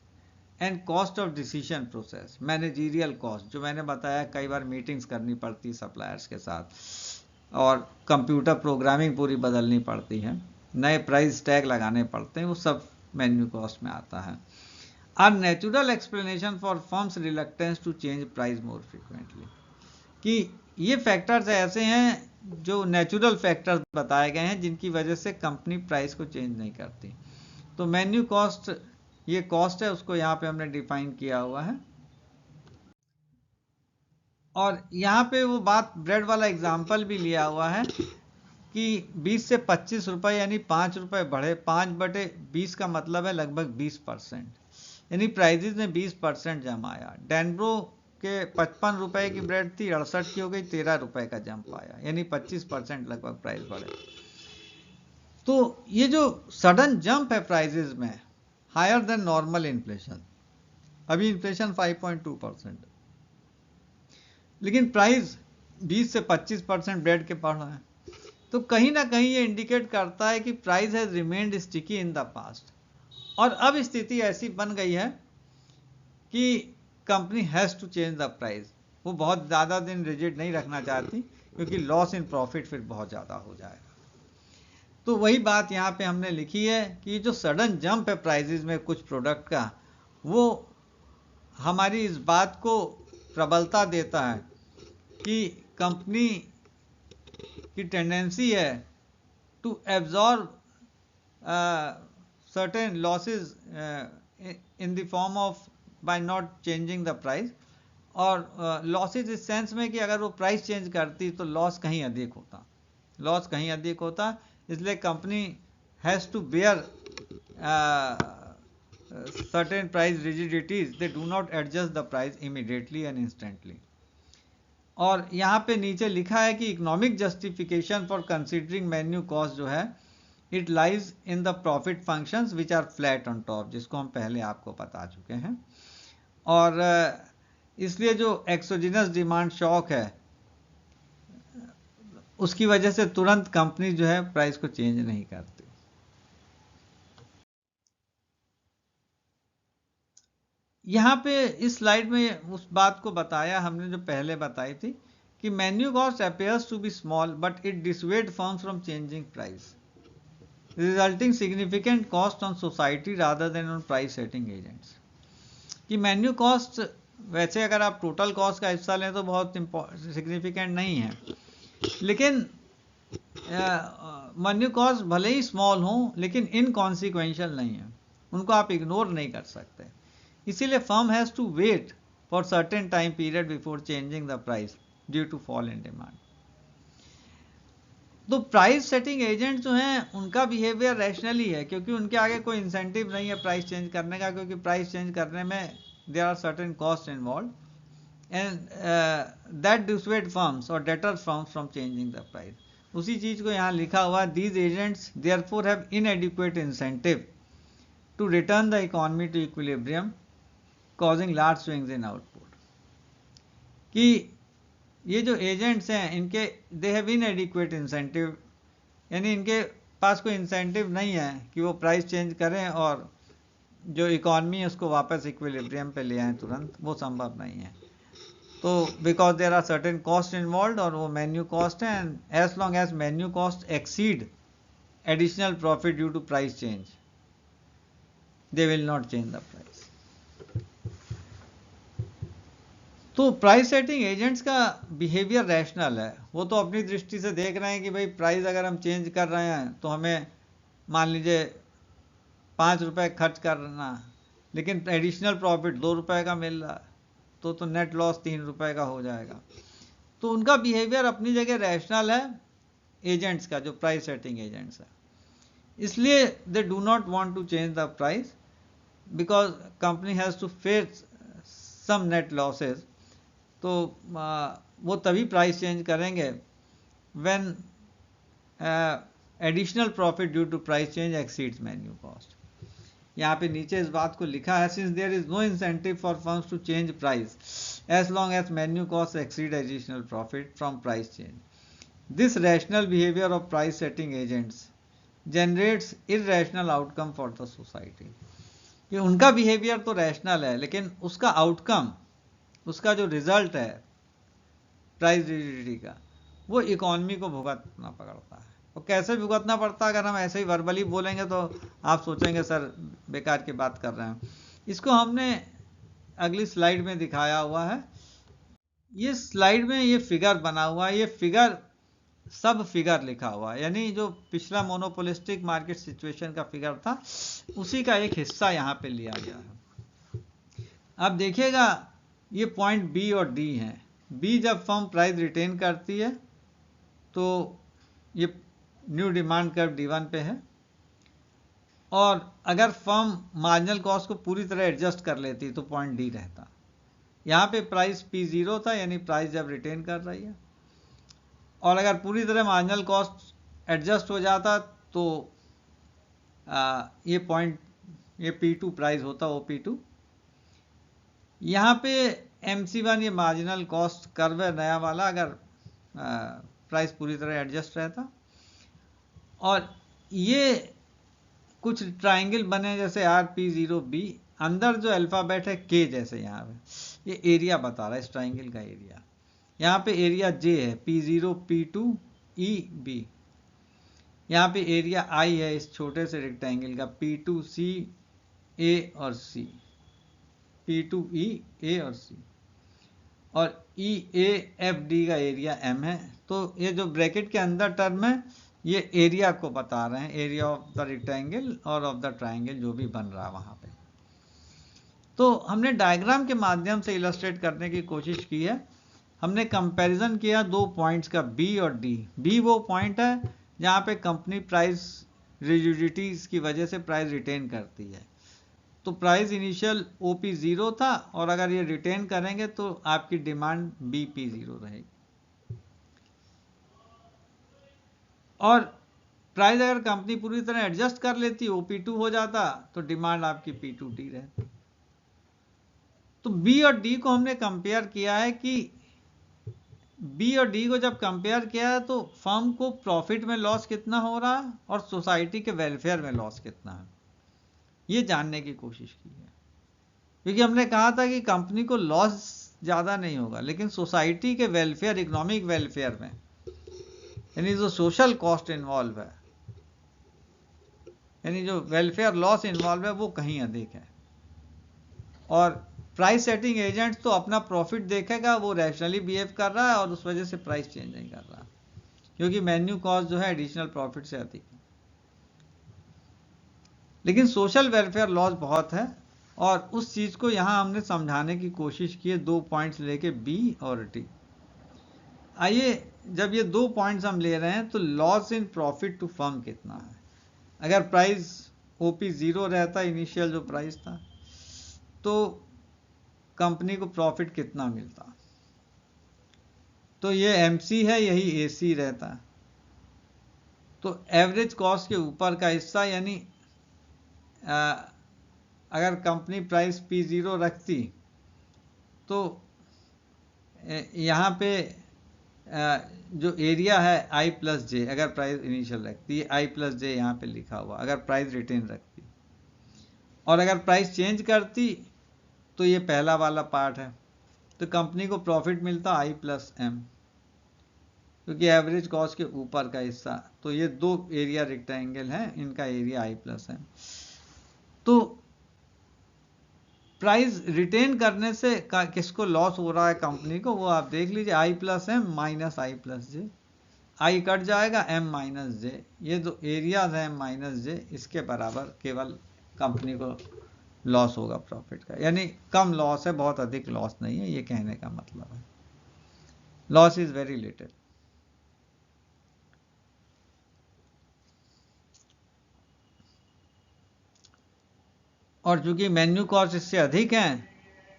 and cost of decision process, managerial cost, जो मैंने बताया कई बार मीटिंग्स करनी पड़ती सप्लायर्स के साथ और कंप्यूटर प्रोग्रामिंग पूरी बदलनी पड़ती है, नए प्राइस टैग लगाने पड़ते हैं, वो सब मेन्यू कॉस्ट में आता है। Are natural explanation for firms reluctance to change price more frequently, कि ये फैक्टर्स ऐसे हैं जो नेचुरल फैक्टर्स बताए गए हैं जिनकी वजह से कंपनी प्राइस को चेंज नहीं करती। तो मेन्यू कॉस्ट ये कॉस्ट है, उसको यहाँ पे हमने डिफाइन किया हुआ है। और यहाँ पे वो बात ब्रेड वाला एग्जाम्पल भी लिया हुआ है कि 20 से 25 रुपए यानी 5 रुपए बढ़े, 5/20 का मतलब है लगभग 20%, यानी प्राइजेज में 20% जम आया। डेनब्रो के 55 रुपए की ब्रेड थी, 68 की हो गई, 13 रुपए का जंप आया, यानी 25% लगभग प्राइस बढ़े। तो ये जो सडन जंप है प्राइजेज में, हायर देन नॉर्मल इन्फ्लेशन, अभी इन्फ्लेशन 5.2%, लेकिन प्राइस 20 से 25% ब्रेड के बढ़ रहा है, तो कहीं ना कहीं ये इंडिकेट करता है कि price has remained sticky in the past. और अब स्थिति ऐसी बन गई है कि company has to change the price, वो बहुत ज़्यादा दिन रिजिड नहीं रखना चाहती क्योंकि लॉस इन प्रॉफिट फिर बहुत ज़्यादा हो जाएगा। तो वही बात यहाँ पे हमने लिखी है कि जो सडन जंप है प्राइजेज में कुछ प्रोडक्ट का, वो हमारी इस बात को प्रबलता देता है कि कंपनी की टेंडेंसी है to absorb certain losses in the form of by not changing the price, और लॉसेज इस सेंस में कि अगर वो प्राइस चेंज करती तो लॉस कहीं अधिक होता, लॉस कहीं अधिक होता, इसलिए company has to bear certain price rigidities, they do not adjust the price immediately and instantly। और यहाँ पे नीचे लिखा है कि economic justification for considering menu cost जो है, it lies in the profit functions which are flat on top, जिसको हम पहले आपको बता चुके हैं। और इसलिए जो एक्सोजिनस डिमांड शॉक है उसकी वजह से तुरंत कंपनी जो है प्राइस को चेंज नहीं करती। यहाँ पे इस स्लाइड में उस बात को बताया हमने जो पहले बताई थी कि menu cost appears to be small but it dissuade firms from changing price, resulting significant cost on society rather than on price setting agents. कि मेन्यू कॉस्ट वैसे अगर आप टोटल कॉस्ट का हिस्सा लें तो बहुत सिग्निफिकेंट नहीं है, लेकिन मेन्यू कॉस्ट भले ही स्मॉल हो लेकिन इनकॉन्सिक्वेंशियल नहीं है, उनको आप इग्नोर नहीं कर सकते। इसीलिए firm has to wait for certain time period before changing the price due to fall in demand. तो प्राइस सेटिंग एजेंट जो हैं उनका बिहेवियर रैशनली है, क्योंकि उनके आगे कोई इंसेंटिव नहीं है प्राइस चेंज करने का, क्योंकि प्राइस चेंज करने में there are certain cost involve and that dissuade firms और deter firms from changing the price. उसी चीज़ को यहाँ लिखा हुआ, these agents therefore have inadequate incentive to return the economy to equilibrium causing large swings in output. कि ये जो एजेंट्स हैं इनके दे हैव इनएडिक्वेट इंसेंटिव, यानी इनके पास कोई इंसेंटिव नहीं है कि वो प्राइस चेंज करें और जो इकॉनमी है उसको वापस इक्विलिब्रियम पे ले आएँ तुरंत, वो संभव नहीं है। तो because there are certain cost involve और वो मेन्यू कॉस्ट है, and as long as menu cost exceed additional profit due to price change they will not change the price. तो प्राइस सेटिंग एजेंट्स का बिहेवियर रैशनल है, वो तो अपनी दृष्टि से देख रहे हैं कि भाई प्राइस अगर हम चेंज कर रहे हैं तो हमें मान लीजिए 5 रुपए खर्च करना, लेकिन एडिशनल प्रॉफिट 2 रुपए का मिल रहा है, तो नेट लॉस 3 रुपए का हो जाएगा। तो उनका बिहेवियर अपनी जगह रैशनल है एजेंट्स का, जो प्राइस सेटिंग एजेंट्स है, इसलिए they do not want to change the price because company has to face some net losses. तो वो तभी प्राइस चेंज करेंगे when additional profit due to price change exceeds menu cost. यहाँ पे नीचे इस बात को लिखा है, since there is no incentive for firms to change price as long as menu cost exceed additional profit from price change, this rational behaviour of price setting agents generates irrational outcome for the society. ये उनका behaviour तो rational है, लेकिन उसका outcome, उसका जो result है price rigidity का, वो इकोनॉमी को भुगतना पड़ता है। और कैसे भुगतना पड़ता है, अगर हम ऐसे ही वर्बली बोलेंगे तो आप सोचेंगे सर बेकार की बात कर रहे हैं। इसको हमने अगली स्लाइड में दिखाया हुआ है। ये स्लाइड में ये फिगर बना हुआ है, ये फिगर सब फिगर लिखा हुआ है, यानी जो पिछला मोनोपोलिस्टिक मार्केट सिचुएशन का फिगर था उसी का एक हिस्सा यहाँ पे लिया गया है। अब देखिएगा ये पॉइंट बी और डी हैं। बी जब फर्म प्राइस रिटेन करती है तो ये न्यू डिमांड कर्व D1 पे है, और अगर फर्म मार्जिनल कॉस्ट को पूरी तरह एडजस्ट कर लेती तो पॉइंट डी रहता। यहाँ पे प्राइस P0 था, यानी प्राइस जब रिटेन कर रही है, और अगर पूरी तरह मार्जिनल कॉस्ट एडजस्ट हो जाता तो ये पॉइंट, ये P2 प्राइस होता, OP2। यहाँ पे MC1 ये मार्जिनल कॉस्ट कर्व है नया वाला, अगर प्राइस पूरी तरह एडजस्ट रहता। और ये कुछ ट्राइंगल बने जैसे RP0B, अंदर जो अल्फ़ाबेट है K जैसे, यहाँ पे ये एरिया बता रहा है इस ट्राइंगल का एरिया। यहाँ पे एरिया J है, P0 P2 EB। यहाँ पे एरिया I है इस छोटे से रेक्टेंगल का, P2C A और C, P2E A और C, और EAFD का एरिया M है। तो ये जो ब्रैकेट के अंदर टर्म है ये एरिया को बता रहे हैं, एरिया ऑफ द रेक्टेंगल और ऑफ द ट्राइंगल जो भी बन रहा है वहाँ पे। तो हमने डायग्राम के माध्यम से इलस्ट्रेट करने की कोशिश की है। हमने कंपैरिजन किया दो पॉइंट्स का, बी और डी। बी वो पॉइंट है जहाँ पे कंपनी प्राइस रिजिडिटीज की वजह से प्राइस रिटेन करती है। तो प्राइस इनिशियल OP0 था, और अगर ये रिटेन करेंगे तो आपकी डिमांड BP0 रहेगी। और प्राइस अगर कंपनी पूरी तरह एडजस्ट कर लेती, OP2 हो जाता, तो डिमांड आपकी P2D रहती। तो बी और डी को हमने कंपेयर किया है कि बी और डी को जब कंपेयर किया है तो फर्म को प्रॉफिट में लॉस कितना हो रहा है और सोसाइटी के वेलफेयर में लॉस कितना है, ये जानने की कोशिश की है। क्योंकि हमने कहा था कि कंपनी को लॉस ज़्यादा नहीं होगा, लेकिन सोसाइटी के वेलफेयर, इकोनॉमिक वेलफेयर में, यानी जो सोशल कॉस्ट इन्वॉल्व है, यानी जो वेलफेयर लॉस इन्वॉल्व है, वो कहीं अधिक है। और प्राइस सेटिंग एजेंट तो अपना प्रॉफिट देखेगा, वो रैशनली बिहेव कर रहा है और उस वजह से प्राइस चेंज नहीं कर रहा, क्योंकि मेन्यू कॉस्ट जो है एडिशनल प्रॉफिट से अधिक है। लेकिन सोशल वेलफेयर लॉस बहुत है, और उस चीज़ को यहाँ हमने समझाने की कोशिश की है, 2 पॉइंट्स लेके बी और डी। आइए, जब ये 2 पॉइंट्स हम ले रहे हैं तो loss in profit to firm कितना है। अगर प्राइस OP0 रहता, इनिशियल जो प्राइस था, तो कंपनी को प्रॉफिट कितना मिलता। तो ये MC है, यही AC रहता। तो एवरेज कॉस्ट के ऊपर का हिस्सा, यानी अगर कंपनी प्राइस P0 रखती तो यहाँ पे जो एरिया है I+J, अगर प्राइस इनिशियल रखती है I+J यहाँ पे लिखा हुआ, अगर प्राइस रिटेन रखती, और अगर प्राइस चेंज करती तो ये पहला वाला पार्ट है, तो कंपनी को प्रॉफिट मिलता I+M, क्योंकि एवरेज कॉस्ट के ऊपर का हिस्सा। तो ये 2 एरिया रेक्टेंगल हैं, इनका एरिया I+M। तो प्राइस रिटेन करने से किसको लॉस हो रहा है कंपनी को, वो आप देख लीजिए, I+M minus I+J, I cut जाएगा, M-J, ये जो एरियाज हैं M-J, इसके बराबर केवल कंपनी को लॉस होगा प्रॉफिट का। यानी कम लॉस है, बहुत अधिक लॉस नहीं है, ये कहने का मतलब है। Loss is very little. और चूंकि मेन्यू कॉस्ट इससे अधिक है,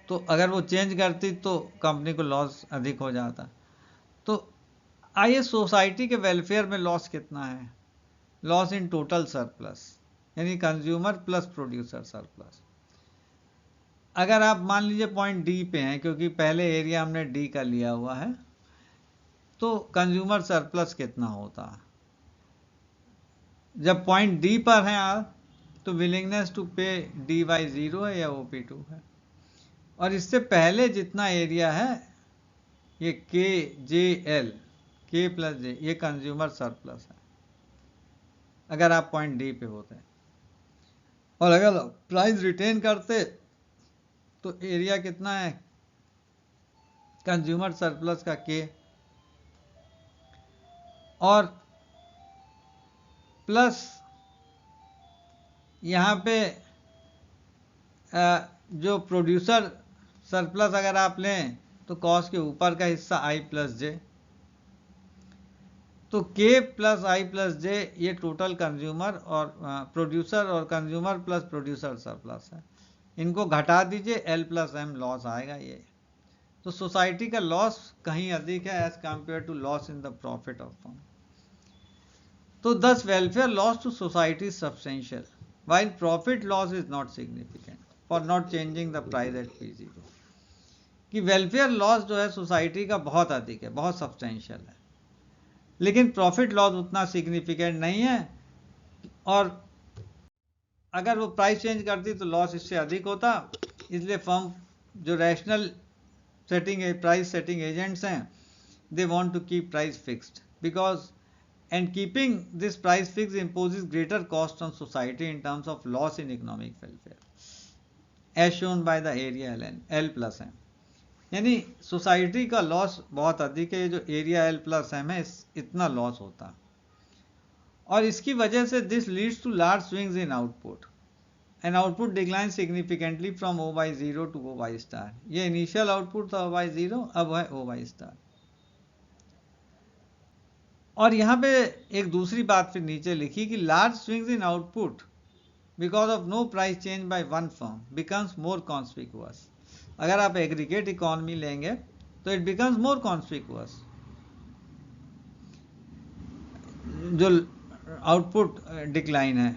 तो अगर वो चेंज करती तो कंपनी को लॉस अधिक हो जाता। तो आइए सोसाइटी के वेलफेयर में लॉस कितना है, लॉस इन टोटल सरप्लस, यानी कंज्यूमर प्लस प्रोड्यूसर सरप्लस। अगर आप मान लीजिए पॉइंट डी पे हैं, क्योंकि पहले एरिया हमने डी का लिया हुआ है, तो कंज्यूमर सरप्लस कितना होता है। जब पॉइंट डी पर हैं आप, तो विलिंगनेस टू पे डी बाई 0 है या OP2 है। और इससे पहले जितना एरिया है ये के जे एल, के प्लस जे, ये कंज्यूमर सरप्लस है अगर आप पॉइंट डी पे होते हैं। और अगर प्राइस रिटेन करते तो एरिया कितना है कंज्यूमर सरप्लस का के, और प्लस यहाँ पे जो प्रोड्यूसर सरप्लस अगर आप लें तो कॉस्ट के ऊपर का हिस्सा आई प्लस जे, तो के प्लस आई प्लस जे ये टोटल कंज्यूमर और प्रोड्यूसर और कंज्यूमर प्लस प्रोड्यूसर सरप्लस है। इनको घटा दीजिए, एल प्लस एम लॉस आएगा ये। तो सोसाइटी का लॉस कहीं अधिक है as compare to loss in the profit of firm. तो thus welfare loss to society is substantial while profit loss is not significant for not changing the price at P0। कि welfare loss जो है society का बहुत अधिक है, बहुत substantial है, लेकिन प्रॉफिट लॉस उतना सिग्निफिकेंट नहीं है। और अगर वो प्राइस चेंज करती तो लॉस इससे अधिक होता। इसलिए फर्म जो rational setting price setting agents हैं, they want to keep price fixed because and keeping this price fixed imposes greater cost on society in terms of loss in economic welfare as shown by the area L plus M। यानी society का loss बहुत अधिक है, जो area L plus M है इतना loss होता। और इसकी वजह से this leads to large swings in output and output decline significantly from O/0 to O/स्टार। ये इनिशियल आउटपुट था O/0, अब है O/स्टार। और यहाँ पे एक दूसरी बात फिर नीचे लिखी कि large swings in output because of no price change by one firm becomes more conspicuous. अगर आप एग्रीगेट इकोनॉमी लेंगे तो इट बिकम्स मोर कॉन्स्पिकुअस। जो आउटपुट डिक्लाइन है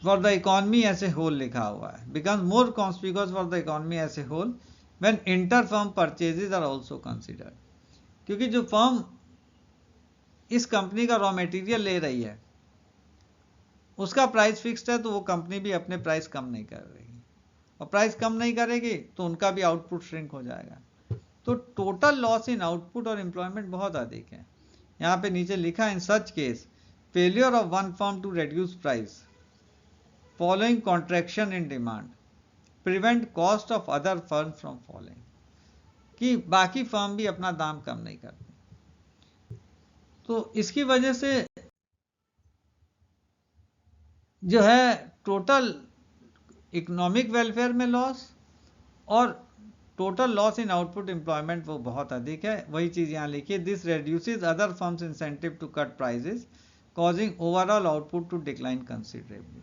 for the economy as a whole लिखा हुआ है, becomes more conspicuous for the economy as a whole when inter firm purchases are also considered. क्योंकि जो फर्म इस कंपनी का रॉ मटेरियल ले रही है उसका प्राइस फिक्स्ड है, तो वो कंपनी भी अपने प्राइस कम नहीं कर रही, और प्राइस कम नहीं करेगी तो उनका भी आउटपुट श्रिंक हो जाएगा। तो टोटल लॉस इन आउटपुट और एम्प्लॉयमेंट बहुत अधिक है। यहाँ पे नीचे लिखा in such case failure of one firm to reduce price following contraction in demand prevent cost of other firm from following. कि बाकी फर्म भी अपना दाम कम नहीं करते, तो इसकी वजह से जो है टोटल इकोनॉमिक वेलफेयर में लॉस और total loss in output employment वो बहुत अधिक है। वही चीज यहाँ लिखी है, this reduces other firms incentive to cut prices causing overall output to decline considerably.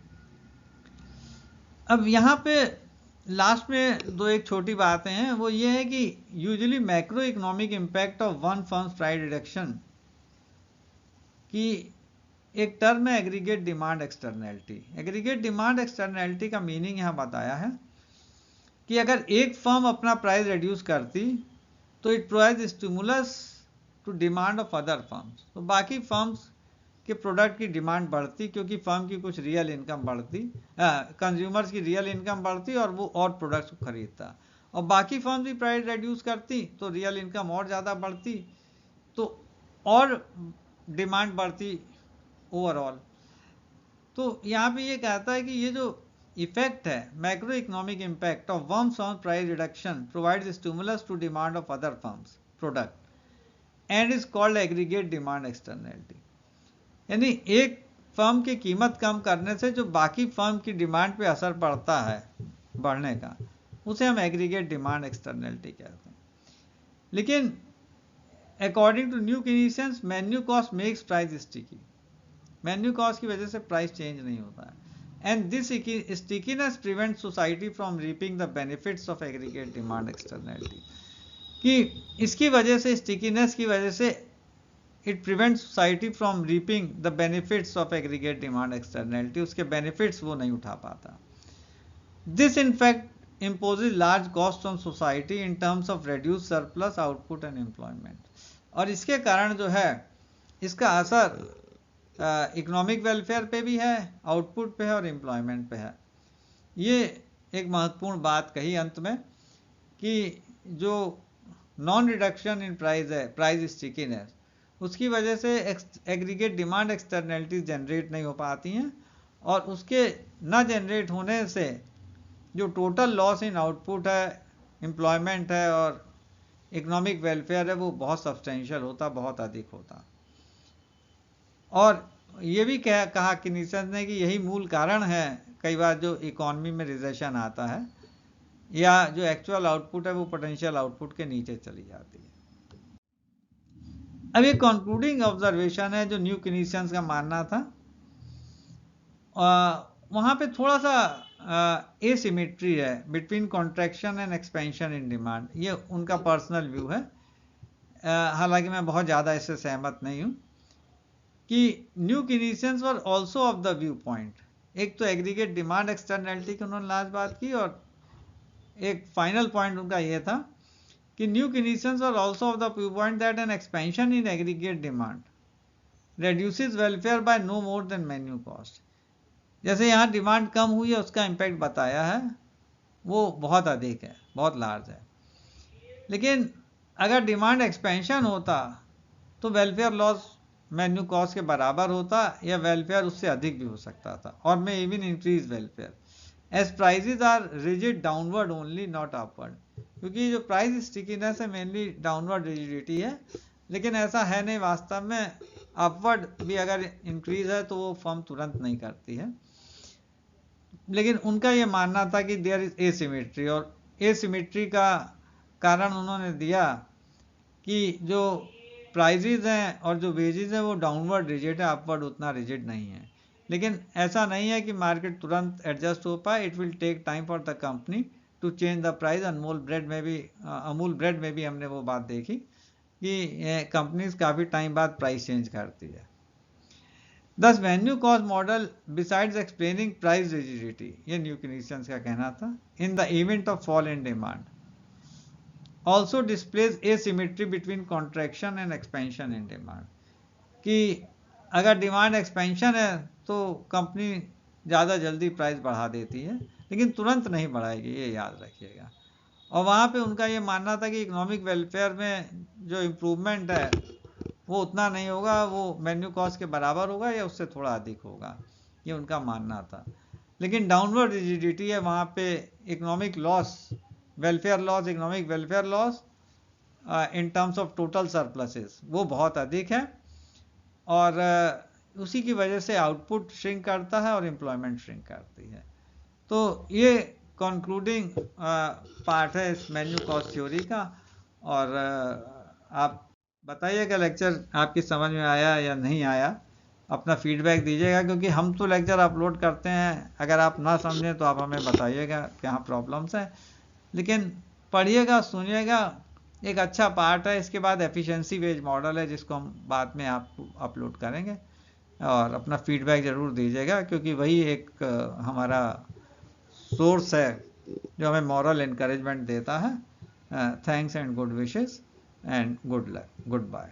अब यहाँ पे लास्ट में दो एक छोटी बातें हैं, वो ये है कि usually macro economic impact of one firms price reduction कि एक टर्म है aggregate demand externality. Aggregate demand externality का मीनिंग यहाँ बताया है कि अगर एक फर्म अपना प्राइस रिड्यूस करती तो it provide stimulus to demand of other firms. तो बाकी फर्म्स के प्रोडक्ट की डिमांड बढ़ती, क्योंकि फर्म की कुछ रियल इनकम बढ़ती, कंज्यूमर्स की रियल इनकम बढ़ती और वो और प्रोडक्ट्स को खरीदता, और बाकी फर्म्स भी प्राइस रिड्यूस करती तो रियल इनकम और ज़्यादा बढ़ती, तो और डिमांड बढ़ती ओवरऑल। तो यहाँ पे ये कहता है कि ये जो इफेक्ट है macro economic impact of one firm price reduction provides stimulus to demand of other firms product and is called aggregate demand externality. यानी एक फर्म की कीमत कम करने से जो बाकी फर्म की डिमांड पे असर पड़ता है बढ़ने का, उसे हम एग्रीगेट डिमांड एक्सटर्नैलिटी कहते हैं। लेकिन according to new Keynesians menu cost makes price sticky. Menu cost की वजह से प्राइस चेंज नहीं होता है, and this stickiness prevent society from reaping the benefits of aggregate demand externality. कि इसकी वजह से, स्टिकीनेस की वजह से it prevent society from reaping the benefits of aggregate demand externality, उसके बेनिफिट्स वो नहीं उठा पाता। This in fact imposes large cost on society in terms of reduce surplus output and employment, और इसके कारण जो है इसका असर इकोनॉमिक वेलफेयर पे भी है, आउटपुट पे है और एम्प्लॉयमेंट पे है। ये एक महत्वपूर्ण बात कही अंत में कि जो नॉन रिडक्शन इन प्राइस है, प्राइस स्टिकीनेस, उसकी वजह से एग्रीगेट डिमांड एक्सटर्नैलिटीज जनरेट नहीं हो पाती हैं, और उसके न जनरेट होने से जो टोटल लॉस इन आउटपुट है, एम्प्लॉयमेंट है और इकोनॉमिक वेलफेयर है, वो बहुत सब्सटेंशियल होता, बहुत अधिक होता। और ये भी कहा कीनीसन ने कि यही मूल कारण है कई बार जो इकोनॉमी में रिसेशन आता है, या जो एक्चुअल आउटपुट है वो पोटेंशियल आउटपुट के नीचे चली जाती है। अब एक कंक्लूडिंग ऑब्जर्वेशन है जो न्यू कीनीसियंस का मानना था, वहाँ पे थोड़ा सा एसिमेट्री है between contraction and expansion in demand. ये उनका पर्सनल व्यू है, हालांकि मैं बहुत ज़्यादा इससे सहमत नहीं हूँ, कि new Keynesians were also of the viewpoint, एक तो एग्रीगेट डिमांड एक्सटर्नैलिटी की उन्होंने लास्ट बात की, और एक फाइनल पॉइंट उनका ये था कि new Keynesians were also of the viewpoint that an expansion in aggregate demand reduces welfare by no more than menu cost. जैसे यहाँ डिमांड कम हुई है, उसका इम्पैक्ट बताया है, वो बहुत अधिक है, बहुत लार्ज है। लेकिन अगर डिमांड एक्सपेंशन होता तो वेलफेयर लॉस मेन्यू कॉस्ट के बराबर होता, या वेलफेयर उससे अधिक भी हो सकता था, और may even increase welfare as prices are rigid downward only, not upward. क्योंकि जो प्राइस स्टिकीनेस है मेनली डाउनवर्ड रिजिडिटी है, लेकिन ऐसा है नहीं वास्तव में। अपवर्ड भी अगर इंक्रीज है तो वो फर्म तुरंत नहीं करती है। लेकिन उनका ये मानना था कि देयर इज एसिमेट्री, और एसिमेट्री का कारण उन्होंने दिया कि जो प्राइजेज हैं और जो वेजेस हैं वो डाउनवर्ड रिजिड है, अपवर्ड उतना रिजिड नहीं है। लेकिन ऐसा नहीं है कि मार्केट तुरंत एडजस्ट हो पाए, it will take time for the company to change the price. Amul bread में भी हमने वो बात देखी कि कंपनीज काफ़ी टाइम बाद प्राइस चेंज करती है। दस venue cost model besides explaining price rigidity, ये न्यू कीनीसियंस का कहना था, in the event of fall in demand also displays asymmetry between contraction and expansion in demand, कि अगर डिमांड एक्सपेंशन है तो कंपनी ज़्यादा जल्दी प्राइस बढ़ा देती है, लेकिन तुरंत नहीं बढ़ाएगी, ये याद रखिएगा। और वहाँ पे उनका ये मानना था कि इकोनॉमिक वेलफेयर में जो इम्प्रूवमेंट है वो उतना नहीं होगा, वो मेन्यू कॉस्ट के बराबर होगा या उससे थोड़ा अधिक होगा, ये उनका मानना था। लेकिन डाउनवर्ड रिजिडिटी है वहाँ पे, economic loss, welfare loss, economic welfare loss in terms of total surpluses वो बहुत अधिक है, और उसी की वजह से आउटपुट श्रिंक करता है और एम्प्लॉयमेंट श्रिंक करती है। तो ये कंक्लूडिंग पार्ट है इस मेन्यू कॉस्ट थ्योरी का। और आप बताइएगा लेक्चर आपकी समझ में आया या नहीं आया, अपना फीडबैक दीजिएगा, क्योंकि हम तो लेक्चर अपलोड करते हैं, अगर आप ना समझें तो आप हमें बताइएगा क्या प्रॉब्लम्स हैं। लेकिन पढ़िएगा, सुनिएगा, एक अच्छा पार्ट है। इसके बाद एफिशिएंसी वेज मॉडल है जिसको हम बाद में आप अपलोड करेंगे, और अपना फीडबैक ज़रूर दीजिएगा, क्योंकि वही एक हमारा सोर्स है जो हमें मॉरल एनकरेजमेंट देता है। Thanks and good wishes and good luck, good bye.